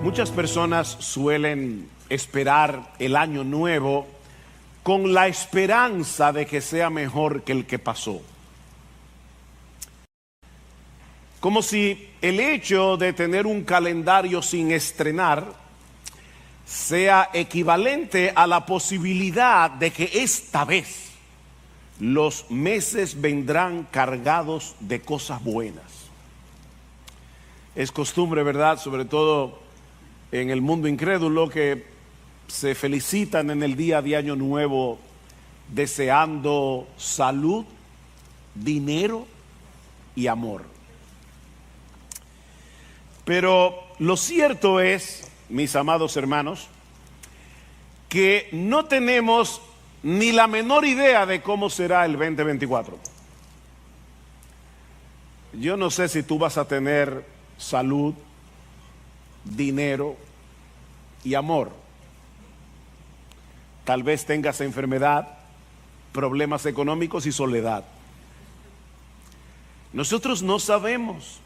Muchas personas suelen esperar el año nuevo con la esperanza de que sea mejor que el que pasó. Como si el hecho de tener un calendario sin estrenar sea equivalente a la posibilidad de que esta vez los meses vendrán cargados de cosas buenas. Es costumbre, ¿verdad?, sobre todo en el mundo incrédulo, que se felicitan en el día de Año Nuevo deseando salud, dinero y amor. Pero lo cierto es, mis amados hermanos, que no tenemos ni la menor idea de cómo será el 2024. Yo no sé si tú vas a tener salud, dinero y amor. Tal vez tengas enfermedad, problemas económicos y soledad. Nosotros no sabemos.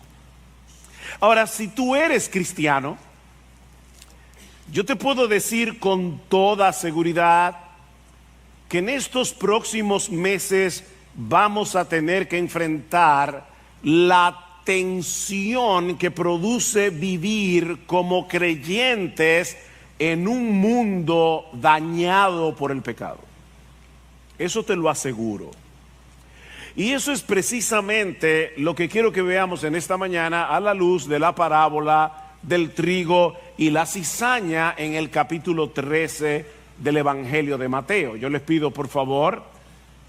Ahora, si tú eres cristiano, yo te puedo decir con toda seguridad que en estos próximos meses vamos a tener que enfrentar la tensión que produce vivir como creyentes en un mundo dañado por el pecado. Eso te lo aseguro. Y eso es precisamente lo que quiero que veamos en esta mañana a la luz de la parábola del trigo y la cizaña en el capítulo 13 del Evangelio de Mateo. Yo les pido por favor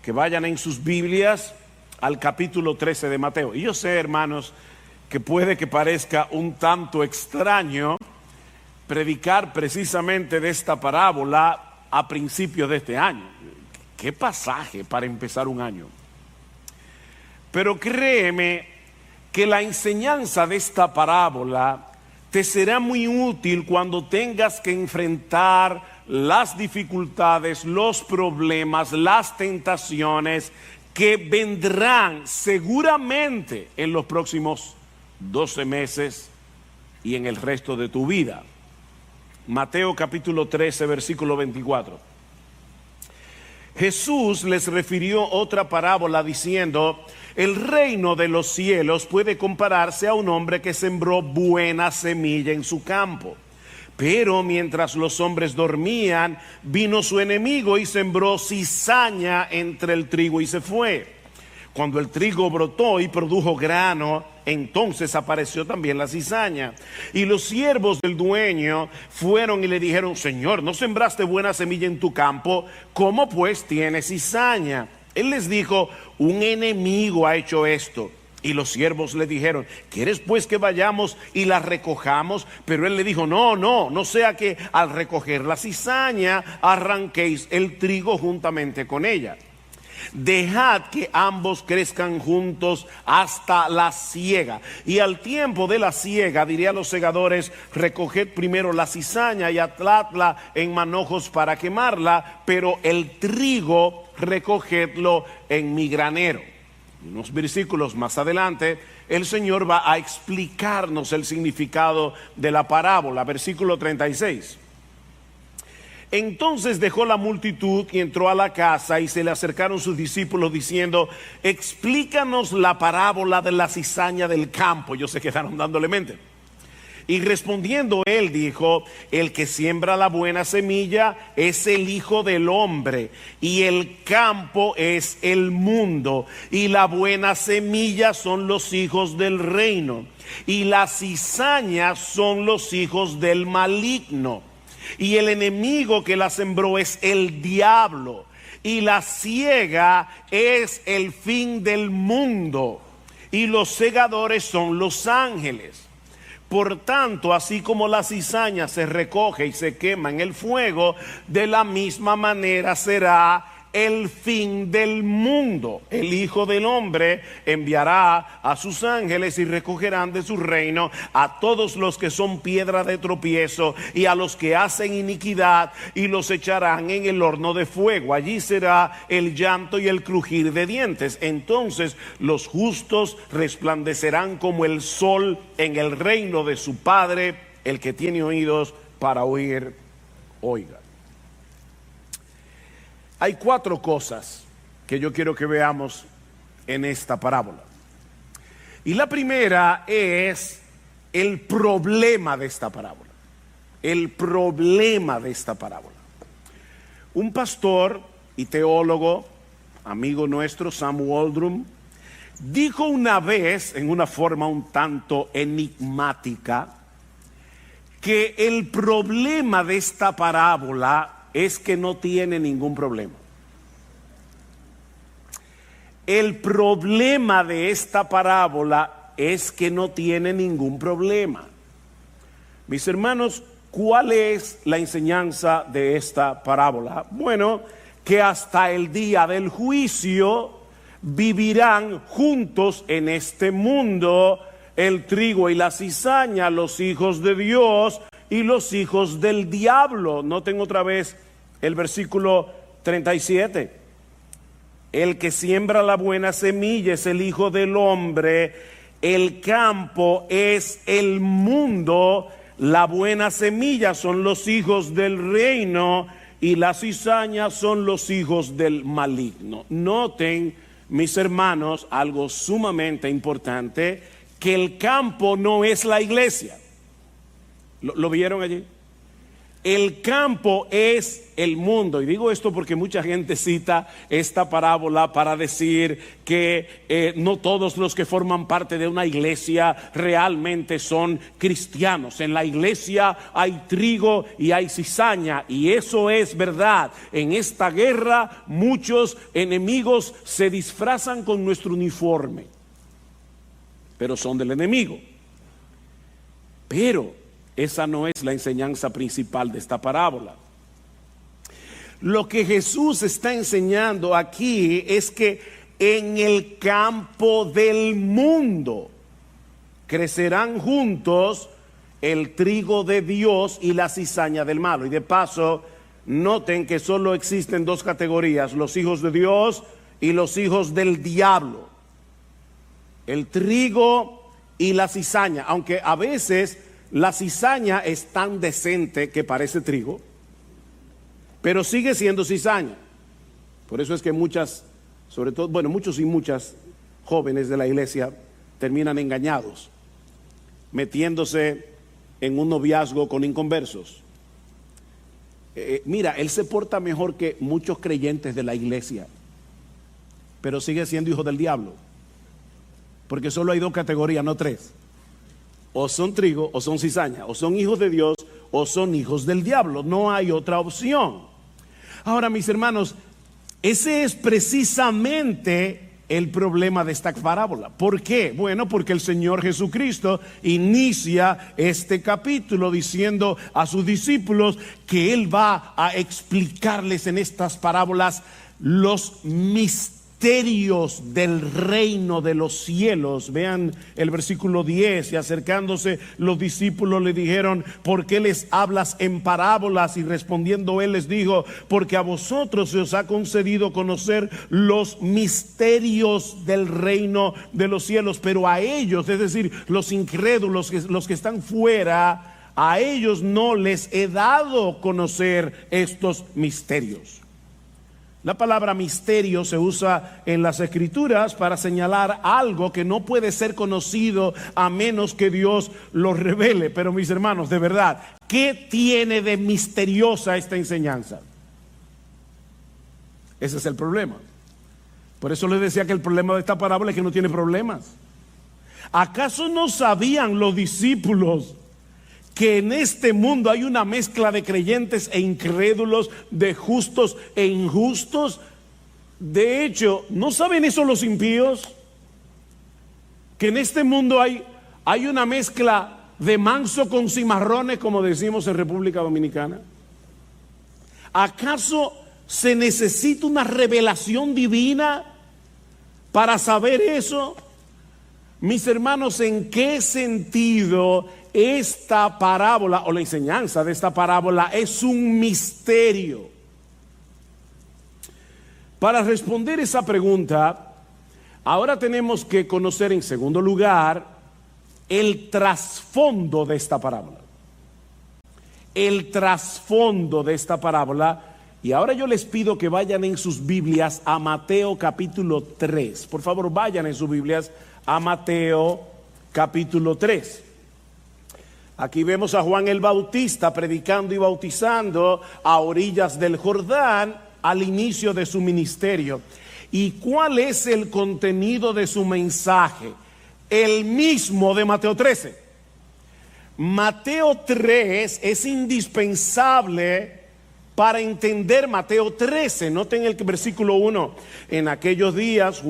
que vayan en sus Biblias al capítulo 13 de Mateo. Y yo sé, hermanos, que puede que parezca un tanto extraño predicar precisamente de esta parábola a principios de este año. ¿Qué pasaje para empezar un año? Pero créeme que la enseñanza de esta parábola te será muy útil cuando tengas que enfrentar las dificultades, los problemas, las tentaciones que vendrán seguramente en los próximos 12 meses y en el resto de tu vida. Mateo capítulo 13, versículo 24. Jesús les refirió otra parábola diciendo: el reino de los cielos puede compararse a un hombre que sembró buena semilla en su campo. Pero mientras los hombres dormían, vino su enemigo y sembró cizaña entre el trigo y se fue. Cuando el trigo brotó y produjo grano, entonces apareció también la cizaña. Y los siervos del dueño fueron y le dijeron: Señor, ¿no sembraste buena semilla en tu campo? ¿Cómo pues tiene cizaña? Él les dijo: un enemigo ha hecho esto. Y los siervos le dijeron: ¿quieres pues que vayamos y la recojamos? Pero él le dijo: no sea que al recoger la cizaña arranquéis el trigo juntamente con ella. Dejad que ambos crezcan juntos hasta la siega. Y al tiempo de la siega diré a los segadores: recoged primero la cizaña y atadla en manojos para quemarla, pero el trigo recogedlo en mi granero. Unos versículos más adelante, el Señor va a explicarnos el significado de la parábola. Versículo 36. Entonces dejó la multitud y entró a la casa, y se le acercaron sus discípulos diciendo: explícanos la parábola de la cizaña del campo. Ellos se quedaron dándole mente. Y respondiendo él dijo: el que siembra la buena semilla es el Hijo del Hombre, y el campo es el mundo, y la buena semilla son los hijos del reino, y la cizaña son los hijos del maligno. Y el enemigo que la sembró es el diablo, y la siega es el fin del mundo, y los segadores son los ángeles. Por tanto, así como la cizaña se recoge y se quema en el fuego, de la misma manera será el fin del mundo. El Hijo del Hombre enviará a sus ángeles y recogerán de su reino a todos los que son piedra de tropiezo y a los que hacen iniquidad, y los echarán en el horno de fuego. Allí será el llanto y el crujir de dientes. Entonces los justos resplandecerán como el sol en el reino de su Padre. el que tiene oídos para oír, oiga. Hay 4 cosas que yo quiero que veamos en esta parábola. Y la primera es el problema de esta parábola. El problema de esta parábola. Un pastor y teólogo, amigo nuestro, Sam Waldrum, dijo una vez, en una forma un tanto enigmática, que el problema de esta parábola es que no tiene ningún problema. El problema de esta parábola es que no tiene ningún problema. Mis hermanos, ¿cuál es la enseñanza de esta parábola? Bueno, que hasta el día del juicio vivirán juntos en este mundo el trigo y la cizaña, los hijos de Dios y los hijos del diablo. Noten otra vez el versículo 37. El que siembra la buena semilla es el Hijo del Hombre, el campo es el mundo, la buena semilla son los hijos del reino y la cizaña son los hijos del maligno. Noten, mis hermanos, algo sumamente importante, que el campo no es la iglesia. ¿Lo vieron allí? El campo es el mundo. Y digo esto porque mucha gente cita esta parábola para decir que no todos los que forman parte de una iglesia realmente son cristianos. En la iglesia hay trigo y hay cizaña, y eso es verdad. En esta guerra muchos enemigos se disfrazan con nuestro uniforme, pero son del enemigo. Pero esa no es la enseñanza principal de esta parábola. Lo que Jesús está enseñando aquí es que en el campo del mundo crecerán juntos el trigo de Dios y la cizaña del malo. Y de paso, noten que solo existen 2 categorías: los hijos de Dios y los hijos del diablo. El trigo y la cizaña, aunque a veces la cizaña es tan decente que parece trigo, pero sigue siendo cizaña. Por eso es que muchas, sobre todo, muchos y muchas jóvenes de la iglesia terminan engañados, metiéndose en un noviazgo con inconversos. Mira, él se porta mejor que muchos creyentes de la iglesia, pero sigue siendo hijo del diablo, porque solo hay 2 categorías, no 3. O son trigo o son cizaña, o son hijos de Dios o son hijos del diablo. No hay otra opción. Ahora, mis hermanos, ese es precisamente el problema de esta parábola. ¿Por qué? Bueno, porque el Señor Jesucristo inicia este capítulo diciendo a sus discípulos que Él va a explicarles en estas parábolas los misterios del reino de los cielos. Vean el versículo 10. Y acercándose los discípulos le dijeron: ¿por qué les hablas en parábolas? Y respondiendo él les dijo: porque a vosotros se os ha concedido conocer los misterios del reino de los cielos, pero a ellos, es decir, los incrédulos, los que están fuera, a ellos no les he dado conocer estos misterios. La palabra misterio se usa en las Escrituras para señalar algo que no puede ser conocido a menos que Dios lo revele. Pero mis hermanos, de verdad, ¿qué tiene de misteriosa esta enseñanza? Ese es el problema. Por eso les decía que el problema de esta parábola es que no tiene problemas. ¿Acaso no sabían los discípulos que en este mundo hay una mezcla de creyentes e incrédulos, de justos e injustos? De hecho, ¿no saben eso los impíos? Que en este mundo hay una mezcla de manso con cimarrones, como decimos en República Dominicana. ¿Acaso se necesita una revelación divina para saber eso? Mis hermanos, ¿en qué sentido esta parábola o la enseñanza de esta parábola es un misterio? Para responder esa pregunta, ahora tenemos que conocer en segundo lugar el trasfondo de esta parábola. el trasfondo de esta parábola. Y ahora yo les pido que vayan en sus Biblias a Mateo capítulo 3. Por favor, vayan en sus Biblias a Mateo capítulo 3. Aquí vemos a Juan el Bautista predicando y bautizando a orillas del Jordán al inicio de su ministerio. ¿Y cuál es el contenido de su mensaje? El mismo de Mateo 13. Mateo 3 es indispensable para entender Mateo 13. Noten el versículo 1. En aquellos días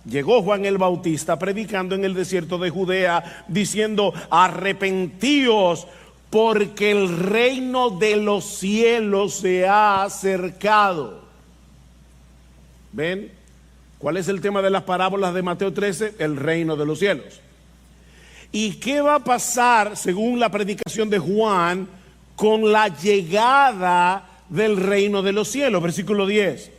llegó Juan el Bautista predicando en el desierto de Judea, diciendo: arrepentíos, porque el reino de los cielos se ha acercado. ¿Ven? ¿Cuál es el tema de las parábolas de Mateo 13? El reino de los cielos. ¿Y qué va a pasar, según la predicación de Juan, con la llegada del reino de los cielos? Versículo 10.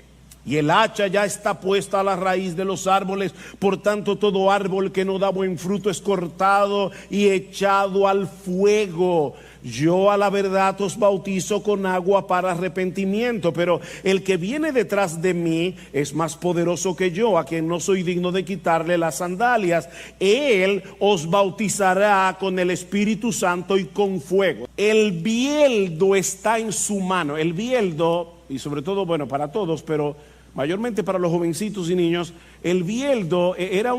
Y el hacha ya está puesta a la raíz de los árboles, por tanto todo árbol que no da buen fruto es cortado y echado al fuego. Yo a la verdad os bautizo con agua para arrepentimiento, pero el que viene detrás de mí es más poderoso que yo, a quien no soy digno de quitarle las sandalias. Él os bautizará con el Espíritu Santo y con fuego. El bieldo está en su mano. El bieldo, y sobre todo, bueno, para todos, pero mayormente para los jovencitos y niños, el bieldo era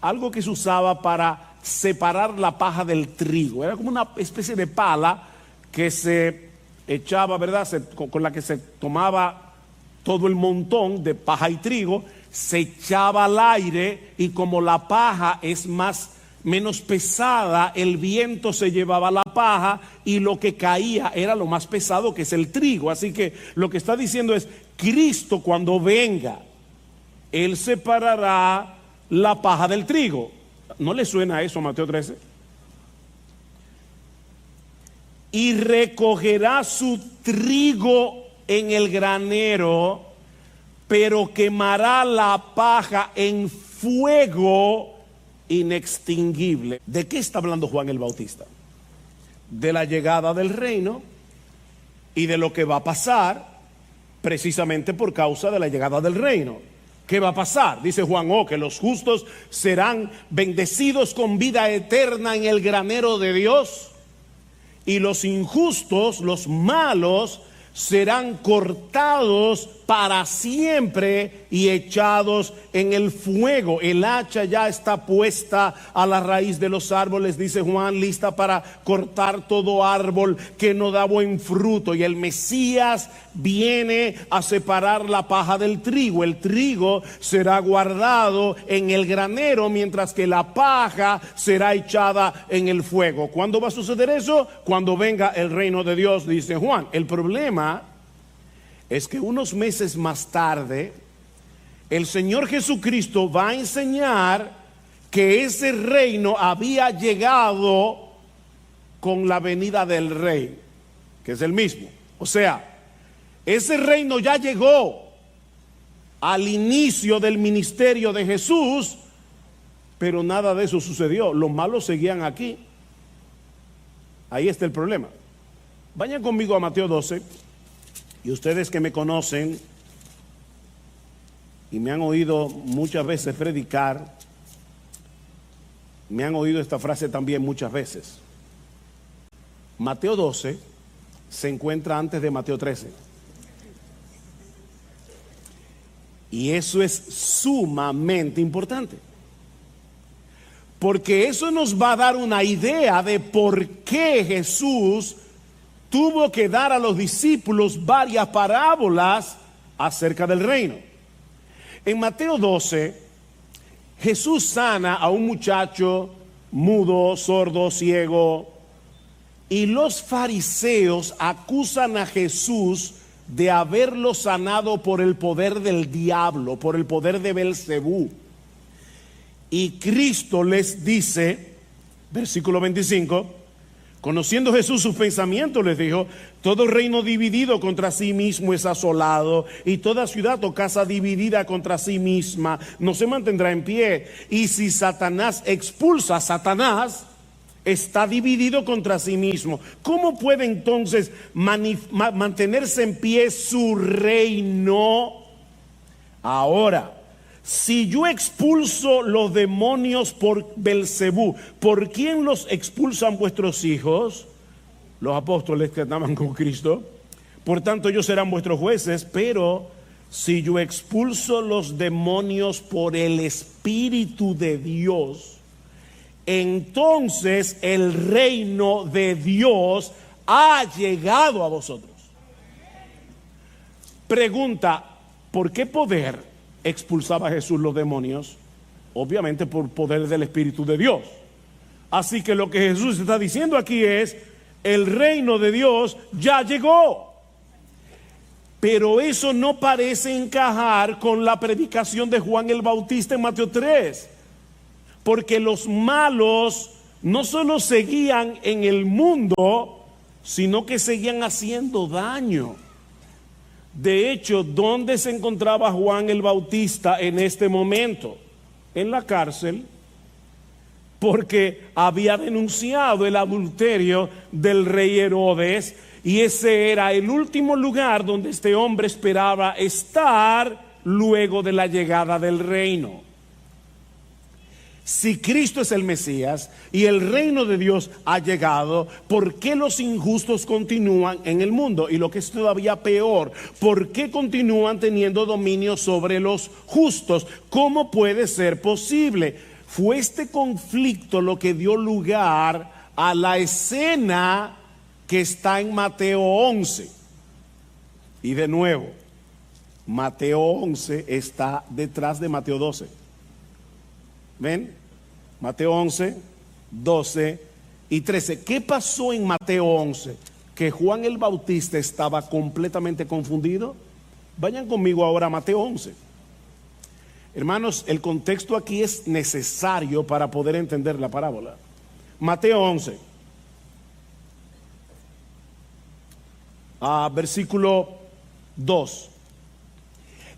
algo que se usaba para separar la paja del trigo. Era como una especie de pala que se echaba, ¿verdad? Con la que se tomaba todo el montón de paja y trigo, se echaba al aire, y como la paja es menos pesada, el viento se llevaba la paja y lo que caía era lo más pesado, que es el trigo. Así que lo que está diciendo es: Cristo, cuando venga, Él separará la paja del trigo. ¿No le suena eso a Mateo 13? Y recogerá su trigo en el granero, pero quemará la paja en fuego inextinguible. ¿De qué está hablando Juan el Bautista? De la llegada del reino y de lo que va a pasar precisamente por causa de la llegada del reino. ¿Qué va a pasar? Dice Juan: que los justos serán bendecidos con vida eterna en el granero de Dios, y los injustos, los malos, serán cortados para siempre y echados en el fuego. El hacha ya está puesta a la raíz de los árboles, dice Juan, lista para cortar todo árbol que no da buen fruto. Y el Mesías viene a separar la paja del trigo. El trigo será guardado en el granero, mientras que la paja será echada en el fuego. ¿Cuándo va a suceder eso? Cuando venga el reino de Dios, dice Juan. El problema es que unos meses más tarde el Señor Jesucristo va a enseñar que ese reino había llegado con la venida del Rey, que es el mismo. O sea, ese reino ya llegó al inicio del ministerio de Jesús, pero nada de eso sucedió. Los malos seguían aquí. Ahí está el problema. Vayan conmigo a Mateo 12. Y ustedes que me conocen y me han oído muchas veces predicar, me han oído esta frase también muchas veces. Mateo 12 se encuentra antes de Mateo 13. Y eso es sumamente importante, porque eso nos va a dar una idea de por qué Jesús tuvo que dar a los discípulos varias parábolas acerca del reino. En Mateo 12, Jesús sana a un muchacho mudo, sordo, ciego, y los fariseos acusan a Jesús de haberlo sanado por el poder del diablo, por el poder de Belcebú. Y Cristo les dice, versículo 25, conociendo Jesús sus pensamientos, les dijo: todo reino dividido contra sí mismo es asolado, y toda ciudad o casa dividida contra sí misma no se mantendrá en pie. Y si Satanás expulsa a Satanás, está dividido contra sí mismo. ¿Cómo puede entonces mantenerse en pie su reino? Ahora, si yo expulso los demonios por Belcebú, ¿por quién los expulsan vuestros hijos? Los apóstoles que andaban con Cristo. Por tanto, ellos serán vuestros jueces. Pero si yo expulso los demonios por el Espíritu de Dios, entonces el reino de Dios ha llegado a vosotros. Pregunta: ¿por qué poder expulsaba Jesús los demonios? Obviamente por poder del Espíritu de Dios. Así que lo que Jesús está diciendo aquí es: el reino de Dios ya llegó. Pero eso no parece encajar con la predicación de Juan el Bautista en Mateo 3. Porque los malos no solo seguían en el mundo, sino que seguían haciendo daño. De hecho, ¿dónde se encontraba Juan el Bautista en este momento? En la cárcel, porque había denunciado el adulterio del rey Herodes, y ese era el último lugar donde este hombre esperaba estar luego de la llegada del reino. Si Cristo es el Mesías y el reino de Dios ha llegado, ¿por qué los injustos continúan en el mundo? Y lo que es todavía peor, ¿por qué continúan teniendo dominio sobre los justos? ¿Cómo puede ser posible? Fue este conflicto lo que dio lugar a la escena que está en Mateo 11. Y de nuevo, Mateo 11 está detrás de Mateo 12. ¿Ven? Mateo 11, 12 y 13. ¿Qué pasó en Mateo 11? Que Juan el Bautista estaba completamente confundido. Vayan conmigo ahora a Mateo 11. Hermanos, el contexto aquí es necesario para poder entender la parábola. Mateo 11, versículo 2.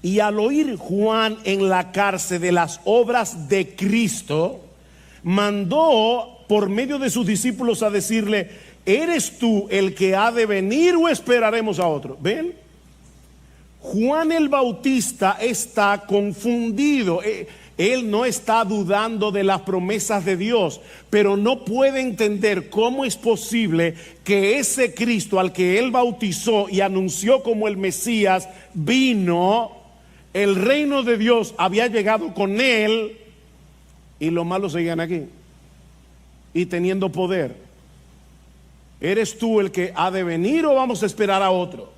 Y al oír Juan en la cárcel de las obras de Cristo, mandó por medio de sus discípulos a decirle: ¿eres tú el que ha de venir o esperaremos a otro? ¿Ven? Juan el Bautista está confundido. Él no está dudando de las promesas de Dios, pero no puede entender cómo es posible que ese Cristo al que él bautizó y anunció como el Mesías vino. El reino de Dios había llegado con él y los malos seguían aquí y teniendo poder. ¿Eres tú el que ha de venir o vamos a esperar a otro?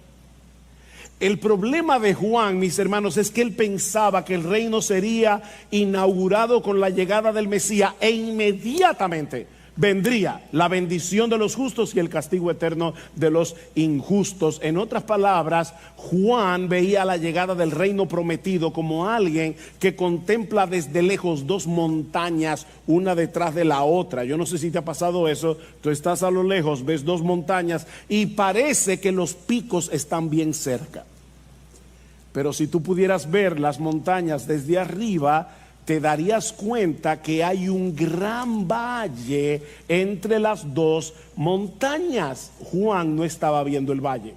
El problema de Juan, mis hermanos, es que él pensaba que el reino sería inaugurado con la llegada del Mesías e inmediatamente vendría la bendición de los justos y el castigo eterno de los injustos. En otras palabras, Juan veía la llegada del reino prometido como alguien que contempla desde lejos dos montañas, una detrás de la otra. Yo no sé si te ha pasado eso. Tú estás a lo lejos, ves dos montañas y parece que los picos están bien cerca. Pero si tú pudieras ver las montañas desde arriba, te darías cuenta que hay un gran valle entre las dos montañas. Juan no estaba viendo el valle.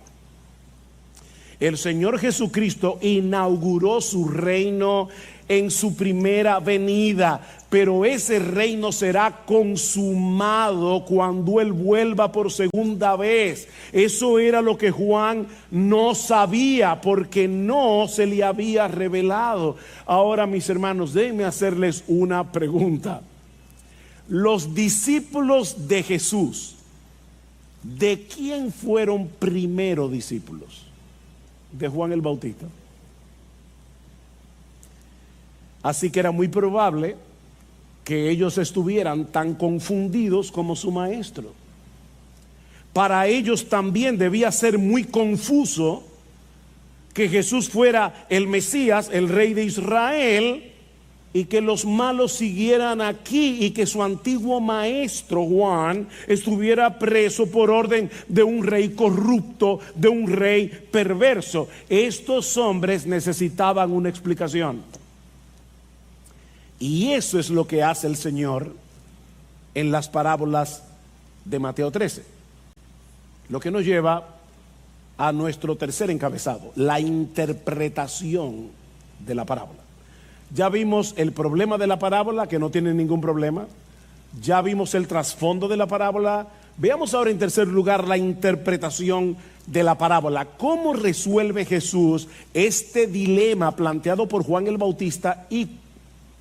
El Señor Jesucristo inauguró su reino en su primera venida, pero ese reino será consumado cuando Él vuelva por segunda vez. Eso era lo que Juan no sabía porque no se le había revelado. Ahora, mis hermanos, déjenme hacerles una pregunta. Los discípulos de Jesús, ¿de quién fueron primero discípulos? De Juan el Bautista. Así que era muy probable que ellos estuvieran tan confundidos como su maestro. Para ellos también debía ser muy confuso que Jesús fuera el Mesías, el Rey de Israel, y que los malos siguieran aquí y que su antiguo maestro Juan estuviera preso por orden de un rey corrupto, de un rey perverso. Estos hombres necesitaban una explicación. Y eso es lo que hace el Señor en las parábolas de Mateo 13. Lo que nos lleva a nuestro tercer encabezado, la interpretación de la parábola. Ya vimos el problema de la parábola, que no tiene ningún problema. Ya vimos el trasfondo de la parábola. Veamos ahora en tercer lugar la interpretación de la parábola. ¿Cómo resuelve Jesús este dilema planteado por Juan el Bautista y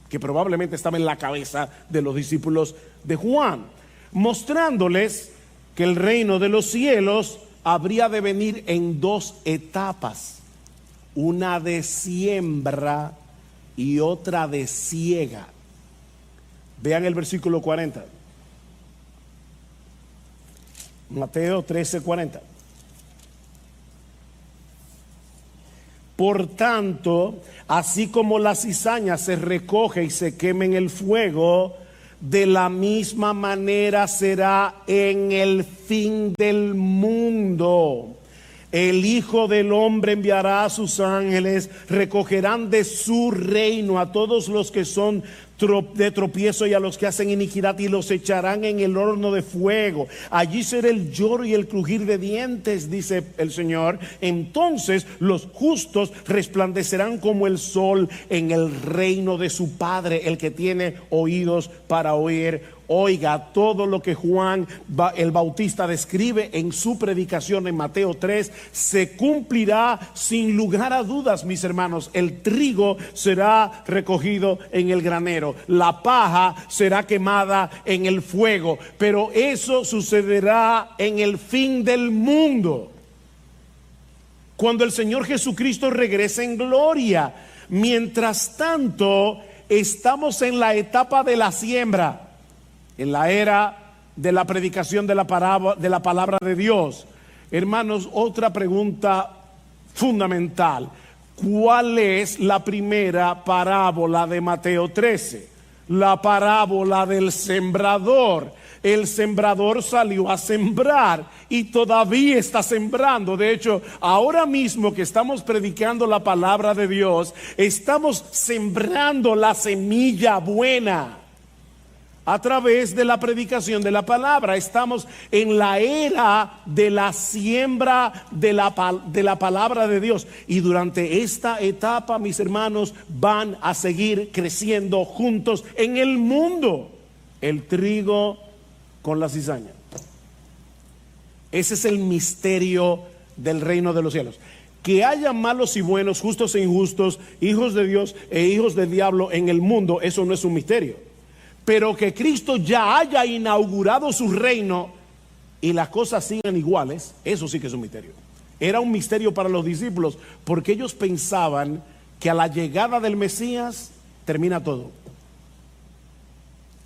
que probablemente estaba en la cabeza de los discípulos de Juan? Mostrándoles que el reino de los cielos habría de venir en dos etapas, una de siembra y otra de siega. Vean el versículo 40. Mateo 13:40. Por tanto, así como la cizaña se recoge y se quema en el fuego, de la misma manera será en el fin del mundo. El Hijo del Hombre enviará a sus ángeles, recogerán de su reino a todos los que son de tropiezo y a los que hacen iniquidad, y los echarán en el horno de fuego. Allí será el lloro y el crujir de dientes, dice el Señor. Entonces los justos resplandecerán como el sol en el reino de su Padre. El que tiene oídos para oír, oiga. Todo lo que Juan el Bautista describe en su predicación en Mateo 3 se cumplirá sin lugar a dudas, mis hermanos. El trigo será recogido en el granero, la paja será quemada en el fuego, pero eso sucederá en el fin del mundo, cuando el Señor Jesucristo regrese en gloria. Mientras tanto, estamos en la etapa de la siembra, en la era de la predicación de la palabra de Dios. Hermanos, otra pregunta fundamental: ¿cuál es la primera parábola de Mateo 13? La parábola del sembrador. El sembrador salió a sembrar y todavía está sembrando. De hecho, ahora mismo que estamos predicando la palabra de Dios, estamos sembrando la semilla buena a través de la predicación de la palabra. Estamos en la era de la siembra de la palabra de Dios, y durante esta etapa, mis hermanos, van a seguir creciendo juntos en el mundo el trigo con la cizaña. Ese es el misterio del reino de los cielos. Que haya malos y buenos, justos e injustos, hijos de Dios e hijos del diablo en el mundo, eso no es un misterio. Pero que Cristo ya haya inaugurado su reino y las cosas sigan iguales, eso sí que es un misterio. Era un misterio para los discípulos, porque ellos pensaban que a la llegada del Mesías termina todo.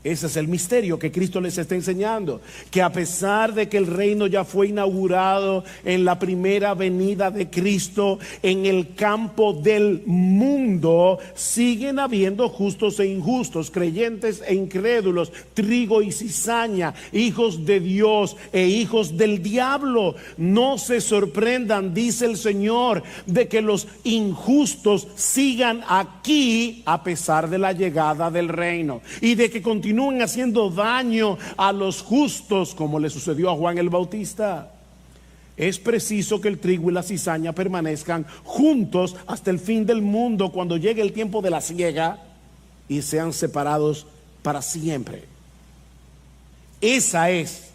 Ese es el misterio que Cristo les está enseñando, que a pesar de que el reino ya fue inaugurado en la primera venida de Cristo, en el campo del mundo siguen habiendo justos e injustos, creyentes e incrédulos, trigo y cizaña, hijos de Dios e hijos del diablo. No se sorprendan, dice el Señor, de que los injustos sigan aquí a pesar de la llegada del reino, y de que continúen haciendo daño a los justos, como le sucedió a Juan el Bautista. Es preciso que el trigo y la cizaña permanezcan juntos hasta el fin del mundo, cuando llegue el tiempo de la siega, y sean separados para siempre. Esa es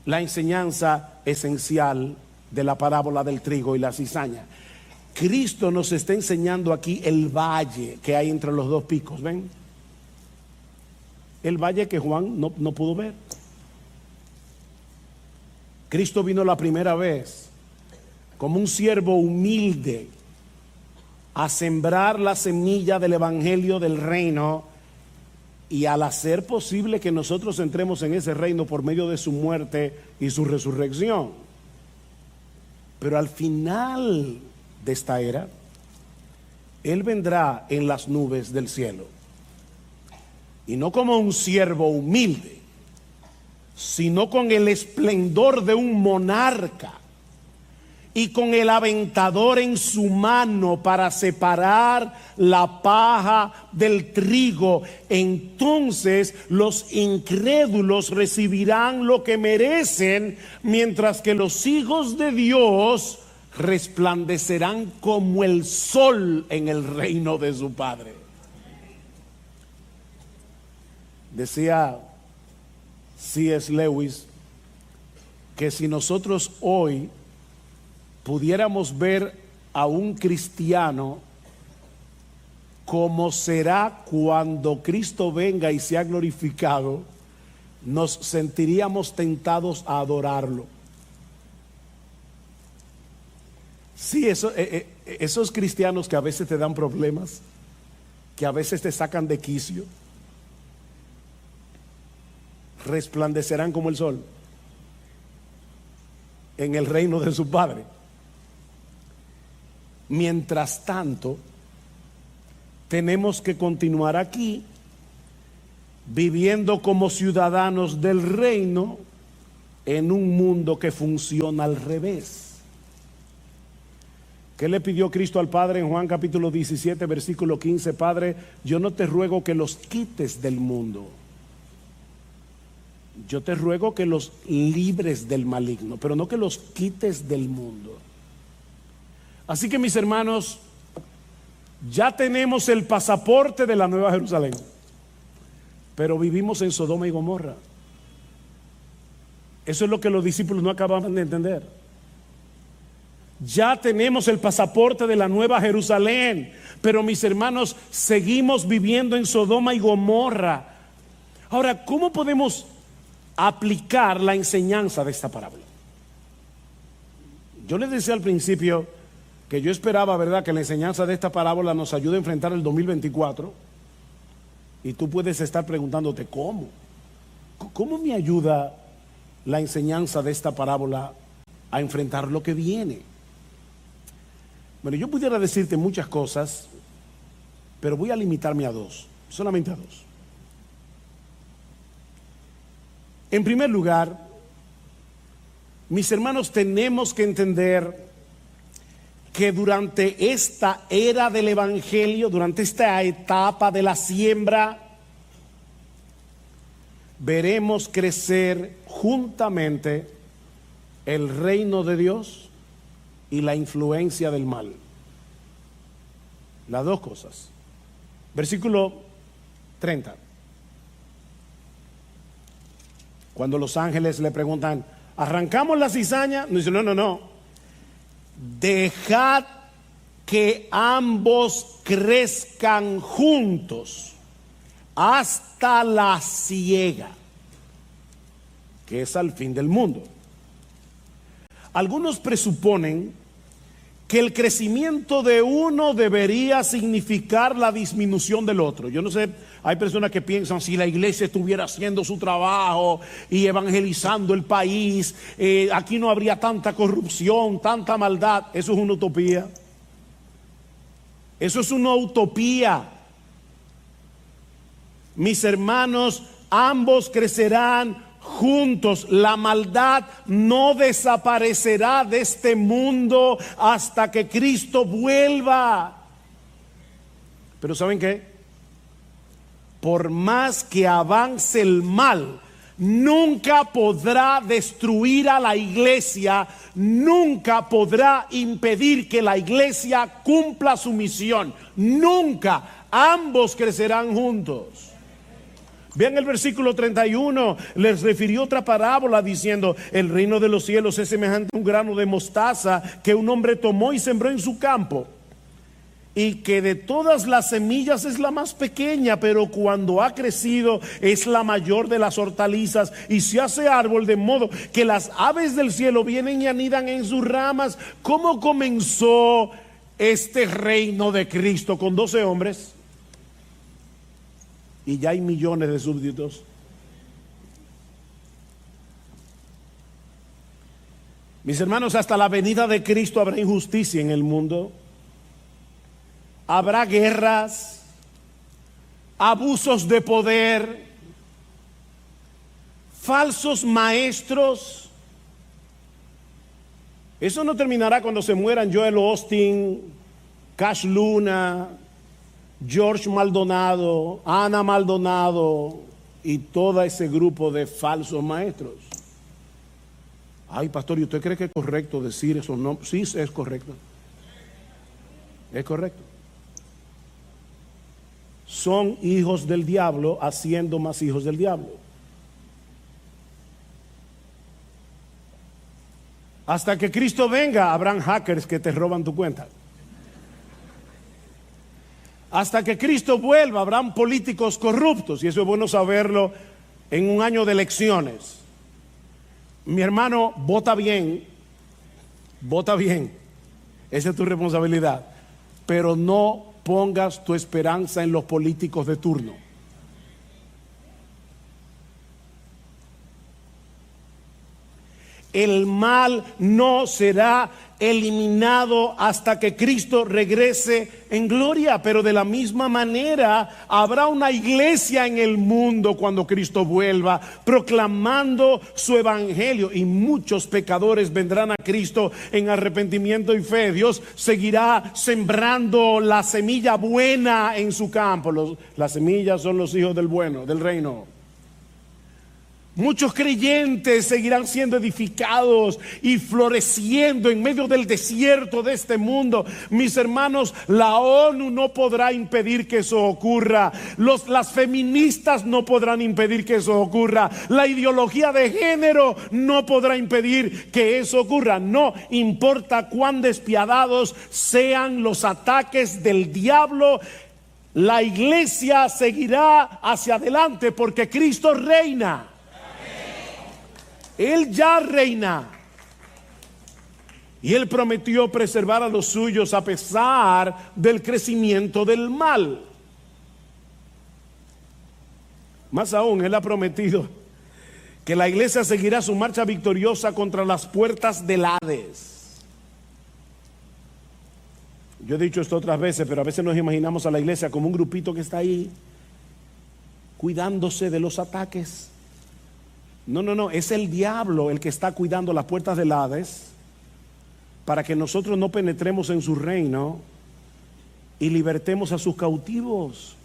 la enseñanza esencial de la parábola del trigo y la cizaña. Cristo nos está enseñando aquí el valle que hay entre los dos picos. ¿Ven? El valle que Juan no pudo ver. Cristo vino la primera vez como un siervo humilde a sembrar la semilla del evangelio del reino, y al hacer posible que nosotros entremos en ese reino por medio de su muerte y su resurrección. Pero al final de esta era, Él vendrá en las nubes del cielo, y no como un siervo humilde, sino con el esplendor de un monarca, y con el aventador en su mano para separar la paja del trigo, entonces los incrédulos recibirán lo que merecen, mientras que los hijos de Dios resplandecerán como el sol en el reino de su Padre. Decía C.S. Lewis que si nosotros hoy pudiéramos ver a un cristiano como será cuando Cristo venga y sea glorificado, nos sentiríamos tentados a adorarlo. Sí, esos cristianos que a veces te dan problemas, que a veces te sacan de quicio, resplandecerán como el sol en el reino de su Padre. Mientras tanto, tenemos que continuar aquí viviendo como ciudadanos del reino en un mundo que funciona al revés. ¿Qué le pidió Cristo al Padre en Juan capítulo 17 versículo 15? Padre, yo no te ruego que los quites del mundo, yo te ruego que los libres del maligno, pero no que los quites del mundo. Así que, mis hermanos, ya tenemos el pasaporte de la Nueva Jerusalén, pero vivimos en Sodoma y Gomorra. Eso es lo que los discípulos no acababan de entender. Ya tenemos el pasaporte de la Nueva Jerusalén, pero, mis hermanos, seguimos viviendo en Sodoma y Gomorra. Ahora, ¿cómo podemos aplicar la enseñanza de esta parábola? Yo les decía al principio que yo esperaba, ¿verdad?, que la enseñanza de esta parábola nos ayude a enfrentar el 2024. Y tú puedes estar preguntándote, ¿cómo me ayuda la enseñanza de esta parábola a enfrentar lo que viene? Bueno, yo pudiera decirte muchas cosas, pero voy a limitarme a dos, solamente a dos. En primer lugar, mis hermanos, tenemos que entender que durante esta era del Evangelio, durante esta etapa de la siembra, veremos crecer juntamente el reino de Dios y la influencia del mal. Las dos cosas. Versículo 30. Cuando los ángeles le preguntan, ¿arrancamos la cizaña? No dice, no. Dejad que ambos crezcan juntos hasta la siega, que es al fin del mundo. Algunos presuponen que el crecimiento de uno debería significar la disminución del otro. Yo no sé, hay personas que piensan, si la iglesia estuviera haciendo su trabajo y evangelizando el país, aquí no habría tanta corrupción, tanta maldad. Eso es una utopía. Eso es una utopía. Mis hermanos, ambos crecerán juntos. La maldad no desaparecerá de este mundo hasta que Cristo vuelva. Pero ¿saben qué? Por más que avance el mal, nunca podrá destruir a la iglesia, nunca podrá impedir que la iglesia cumpla su misión. Nunca. Ambos crecerán juntos. Vean el versículo 31, les refirió otra parábola diciendo, el reino de los cielos es semejante a un grano de mostaza que un hombre tomó y sembró en su campo, y que de todas las semillas es la más pequeña, pero cuando ha crecido es la mayor de las hortalizas y se hace árbol, de modo que las aves del cielo vienen y anidan en sus ramas. ¿Cómo comenzó este reino de Cristo? Con 12 hombres. Y ya hay millones de súbditos. Mis hermanos, hasta la venida de Cristo habrá injusticia en el mundo. Habrá guerras, abusos de poder, falsos maestros. Eso no terminará cuando se mueran Joel Austin, Cash Luna, George Maldonado, Ana Maldonado y todo ese grupo de falsos maestros. Ay, pastor, ¿y usted cree que es correcto decir esos nombres? Sí, es correcto. Es correcto. Son hijos del diablo haciendo más hijos del diablo. Hasta que Cristo venga, habrán hackers que te roban tu cuenta. Hasta que Cristo vuelva, habrán políticos corruptos. Y eso es bueno saberlo en un año de elecciones. Mi hermano, vota bien. Vota bien. Esa es tu responsabilidad. Pero no pongas tu esperanza en los políticos de turno. El mal no será eliminado hasta que Cristo regrese en gloria, pero de la misma manera habrá una iglesia en el mundo cuando Cristo vuelva, proclamando su evangelio, y muchos pecadores vendrán a Cristo en arrepentimiento y fe. Dios seguirá sembrando la semilla buena en su campo. Las semillas son los hijos del bueno, del reino. Muchos creyentes seguirán siendo edificados y floreciendo en medio del desierto de este mundo. Mis hermanos, la ONU no podrá impedir que eso ocurra. Las feministas no podrán impedir que eso ocurra. La ideología de género no podrá impedir que eso ocurra. No importa cuán despiadados sean los ataques del diablo, la iglesia seguirá hacia adelante porque Cristo reina. Él ya reina. Y Él prometió preservar a los suyos a pesar del crecimiento del mal. Más aún, Él ha prometido que la iglesia seguirá su marcha victoriosa contra las puertas del Hades. Yo he dicho esto otras veces, pero a veces nos imaginamos a la iglesia como un grupito que está ahí cuidándose de los ataques. No, es el diablo el que está cuidando las puertas del Hades para que nosotros no penetremos en su reino y libertemos a sus cautivos.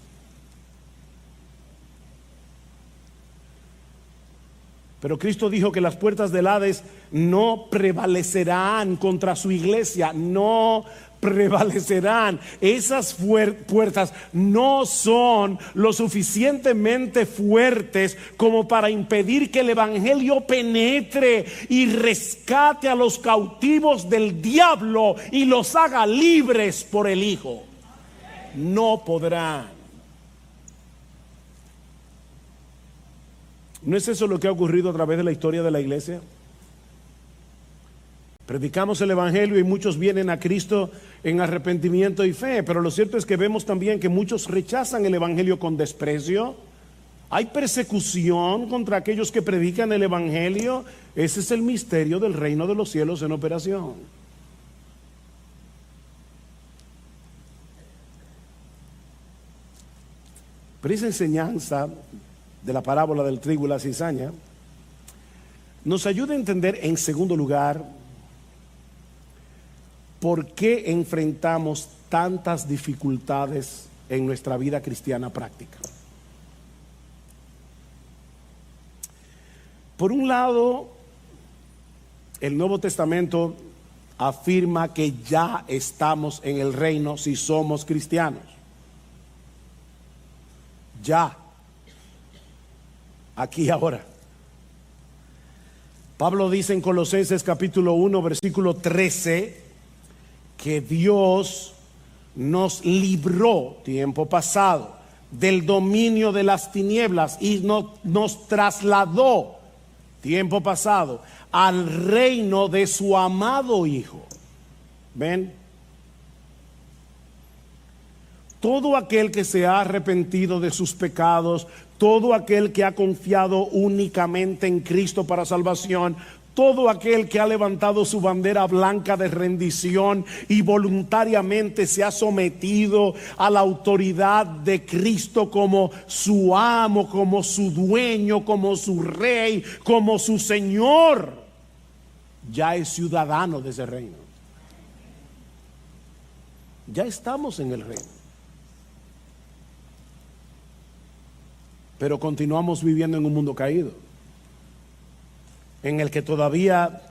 Pero Cristo dijo que las puertas del Hades no prevalecerán contra su iglesia, no prevalecerán. Esas puertas no son lo suficientemente fuertes como para impedir que el evangelio penetre y rescate a los cautivos del diablo y los haga libres por el Hijo. No podrán. ¿No es eso lo que ha ocurrido a través de la historia de la iglesia? Predicamos el evangelio y muchos vienen a Cristo en arrepentimiento y fe, pero lo cierto es que vemos también que muchos rechazan el evangelio con desprecio. Hay persecución contra aquellos que predican el evangelio. Ese es el misterio del reino de los cielos en operación. Pero esa enseñanza de la parábola del trigo y la cizaña nos ayuda a entender, en segundo lugar, ¿por qué enfrentamos tantas dificultades en nuestra vida cristiana práctica? Por un lado, el Nuevo Testamento afirma que ya estamos en el reino si somos cristianos. Ya. Aquí ahora. Pablo dice en Colosenses capítulo 1, versículo 13, que Dios nos libró tiempo pasado del dominio de las tinieblas y nos trasladó tiempo pasado al reino de su amado Hijo. ¿Ven? Todo aquel que se ha arrepentido de sus pecados, todo aquel que ha confiado únicamente en Cristo para salvación, todo aquel que ha levantado su bandera blanca de rendición y voluntariamente se ha sometido a la autoridad de Cristo como su amo, como su dueño, como su rey, como su Señor. ya es ciudadano de ese reino. Ya estamos en el reino. Pero continuamos viviendo en un mundo caído, en el que todavía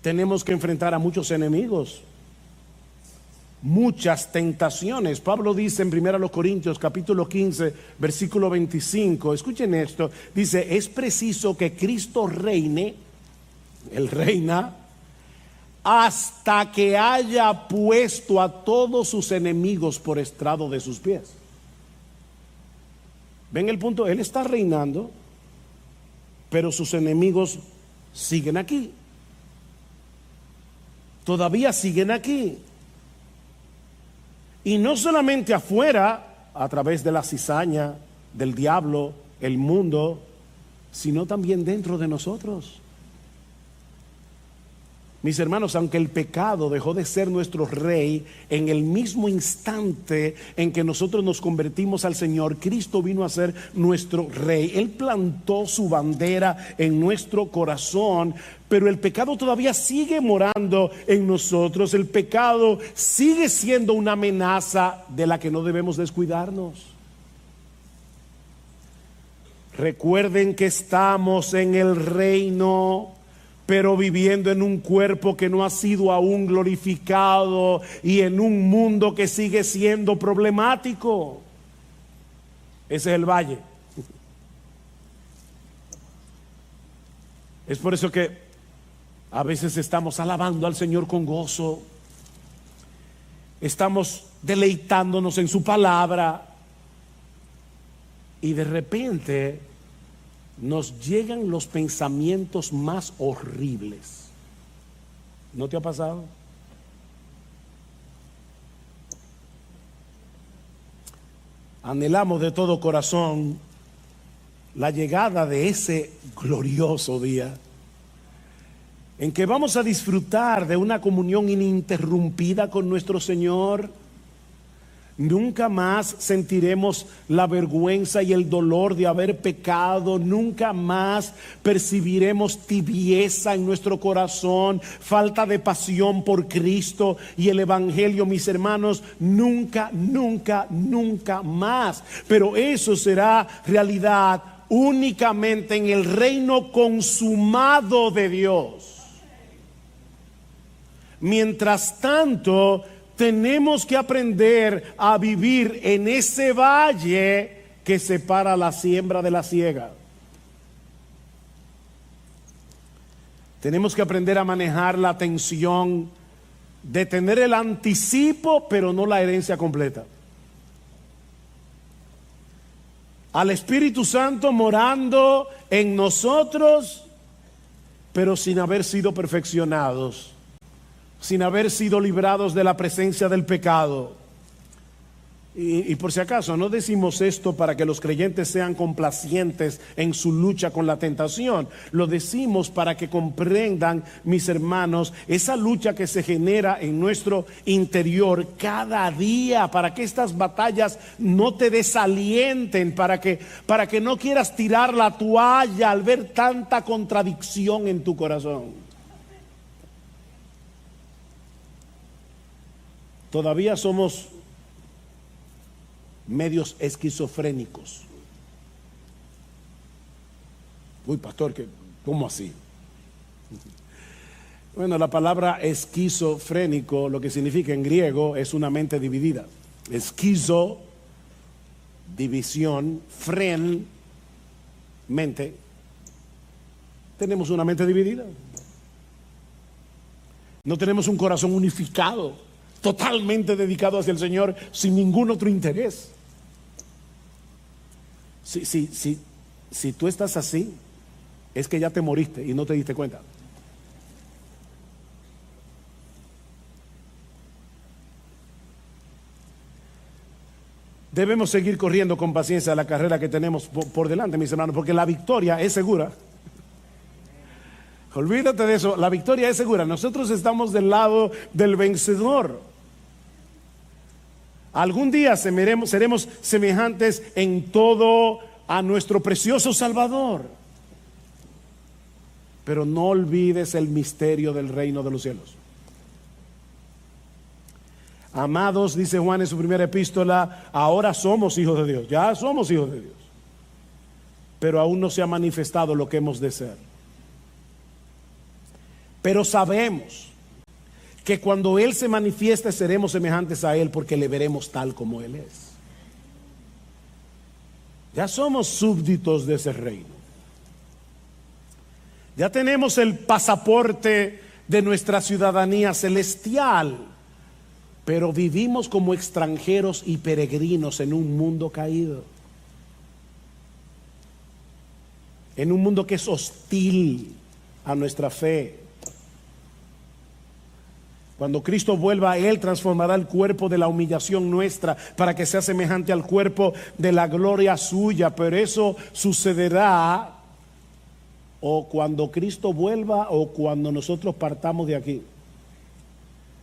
tenemos que enfrentar a muchos enemigos, muchas tentaciones. Pablo dice en 1 Corintios capítulo 15 versículo 25, escuchen esto, dice: es preciso que Cristo reine, Él reina, hasta que haya puesto a todos sus enemigos por estrado de sus pies. ¿Ven el punto? Él está reinando, pero sus enemigos siguen aquí. Todavía siguen aquí. Y no solamente afuera, a través de la cizaña, del diablo, el mundo, sino también dentro de nosotros. Mis hermanos, aunque el pecado dejó de ser nuestro rey, en el mismo instante en que nosotros nos convertimos al Señor, Cristo vino a ser nuestro rey. Él plantó su bandera en nuestro corazón, pero el pecado todavía sigue morando en nosotros. El pecado sigue siendo una amenaza de la que no debemos descuidarnos. Recuerden que estamos en el reino, pero viviendo en un cuerpo que no ha sido aún glorificado y en un mundo que sigue siendo problemático. Ese es el valle. Es por eso que a veces estamos alabando al Señor con gozo, estamos deleitándonos en su palabra, y de repente nos llegan los pensamientos más horribles. ¿No te ha pasado? Anhelamos de todo corazón la llegada de ese glorioso día en que vamos a disfrutar de una comunión ininterrumpida con nuestro Señor. Nunca más sentiremos la vergüenza y el dolor de haber pecado. Nunca más percibiremos tibieza en nuestro corazón, falta de pasión por Cristo y el Evangelio, mis hermanos. Nunca, nunca, nunca más. Pero eso será realidad únicamente en el reino consumado de Dios. Mientras tanto, tenemos que aprender a vivir en ese valle que separa la siembra de la siega. Tenemos que aprender a manejar la tensión de tener el anticipo, pero no la herencia completa. Al Espíritu Santo morando en nosotros, pero sin haber sido perfeccionados, sin haber sido librados de la presencia del pecado. Y por si acaso, no decimos esto para que los creyentes sean complacientes en su lucha con la tentación. Lo decimos para que comprendan, mis hermanos, esa lucha que se genera en nuestro interior cada día, para que estas batallas no te desalienten, para que no quieras tirar la toalla al ver tanta contradicción en tu corazón. Todavía somos medios esquizofrénicos. Uy, pastor, ¿cómo así? Bueno, la palabra esquizofrénico, lo que significa en griego, es una mente dividida. Esquizo, división, fren, mente. Tenemos una mente dividida. No tenemos un corazón unificado, totalmente dedicado hacia el Señor, sin ningún otro interés. Si tú estás así, es que ya te moriste y no te diste cuenta. Debemos seguir corriendo con paciencia la carrera que tenemos por delante, mis hermanos, porque la victoria es segura. Olvídate de eso, la victoria es segura. Nosotros estamos del lado del vencedor. Algún día seremos semejantes en todo a nuestro precioso Salvador. Pero no olvides el misterio del reino de los cielos. Amados, dice Juan en su primera epístola, ahora somos hijos de Dios. Ya somos hijos de Dios. Pero aún no se ha manifestado lo que hemos de ser. Pero sabemos que cuando Él se manifieste seremos semejantes a Él, porque le veremos tal como Él es. Ya somos súbditos de ese reino. Ya tenemos el pasaporte de nuestra ciudadanía celestial, pero vivimos como extranjeros y peregrinos en un mundo caído. En un mundo que es hostil a nuestra fe. Cuando Cristo vuelva, Él transformará el cuerpo de la humillación nuestra para que sea semejante al cuerpo de la gloria suya. Pero eso sucederá o cuando Cristo vuelva o cuando nosotros partamos de aquí.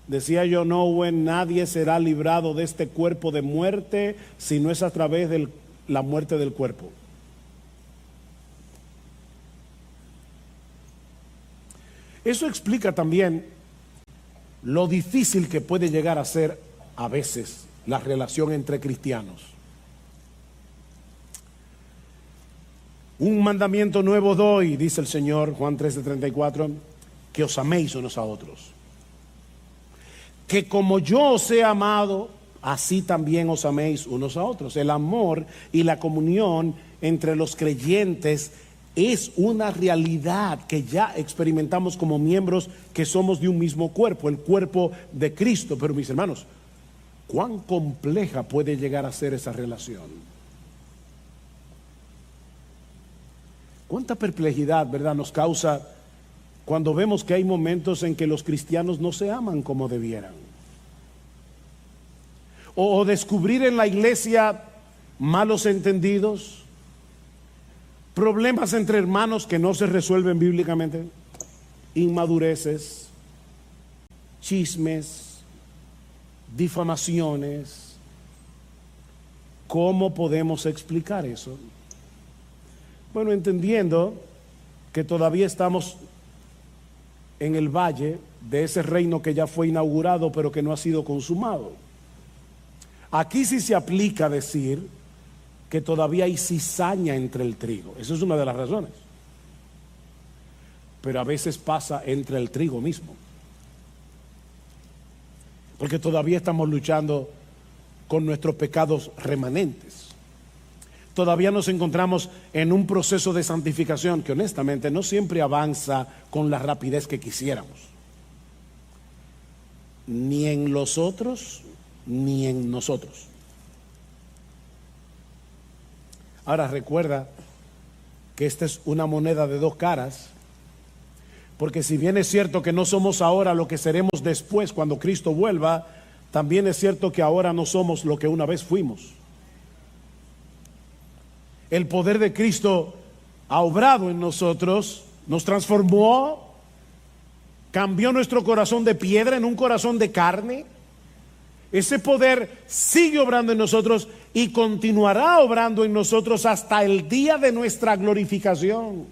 Decía John Owen, nadie será librado de este cuerpo de muerte si no es a través de la muerte del cuerpo. Eso explica también lo difícil que puede llegar a ser a veces la relación entre cristianos. Un mandamiento nuevo doy, dice el Señor, Juan 13:34, que os améis unos a otros. Que como yo os he amado, así también os améis unos a otros. El amor y la comunión entre los creyentes es una realidad que ya experimentamos como miembros que somos de un mismo cuerpo, el cuerpo de Cristo. Pero mis hermanos, ¿cuán compleja puede llegar a ser esa relación? ¿Cuánta perplejidad, verdad, nos causa cuando vemos que hay momentos en que los cristianos no se aman como debieran? O descubrir en la iglesia malos entendidos, problemas entre hermanos que no se resuelven bíblicamente, inmadureces, chismes, difamaciones. ¿Cómo podemos explicar eso? Bueno, entendiendo que todavía estamos en el valle de ese reino que ya fue inaugurado pero que no ha sido consumado. Aquí sí se aplica decir que todavía hay cizaña entre el trigo. Esa es una de las razones. Pero a veces pasa entre el trigo mismo. Porque todavía estamos luchando con nuestros pecados remanentes. Todavía nos encontramos en un proceso de santificación que honestamente no siempre avanza con la rapidez que quisiéramos. Ni en los otros, ni en nosotros. Ahora recuerda que esta es una moneda de dos caras, porque si bien es cierto que no somos ahora lo que seremos después cuando Cristo vuelva, también es cierto que ahora no somos lo que una vez fuimos. El poder de Cristo ha obrado en nosotros, nos transformó, cambió nuestro corazón de piedra en un corazón de carne. Ese poder sigue obrando en nosotros y continuará obrando en nosotros hasta el día de nuestra glorificación.